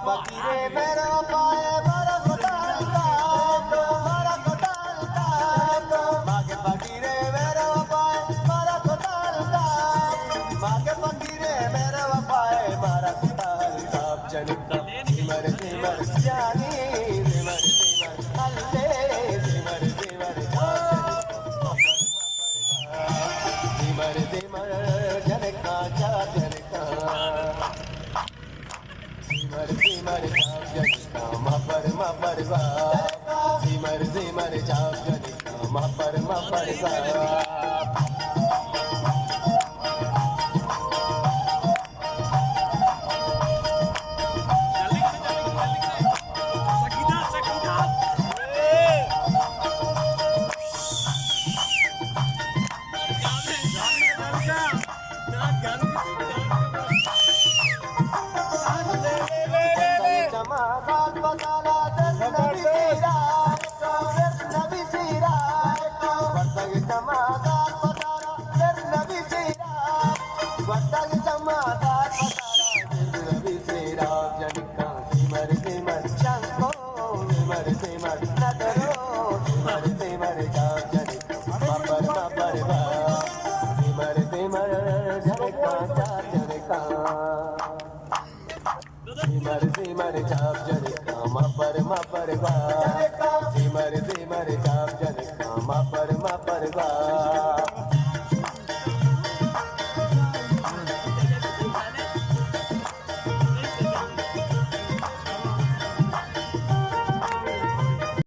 फकीरे मेरा पाए बड़ा कोटालता बड़ा कोटालता मागे फकीरे मेरा पाए बड़ा कोटालता मागे फकीरे मेरा पाए बड़ा कोटालता जनिता सिमर सिमर जानी सिमर सिमर अल्ले सिमर सिमर सिमर सिमर जनका जनका सिमर सिमर चाप जनिका मा पर गा सिमर सिमर चाप जनिका मा पर गा जमादार बताला दस नबी सीरा वर्तग जमादार बताला दस नबी सीरा वर्तग जमादार बताला दस नबी सीरा जनिका सिमर सिमर शंको सिमर सिमर नदरो सिमर सिमर जाप जनिका मपर गा सिमर सिमर जनिका जाप जनिका सिमर सिमर चाप जनिका मा पर गा सिमर सिमर चाप जनिका मा पर गा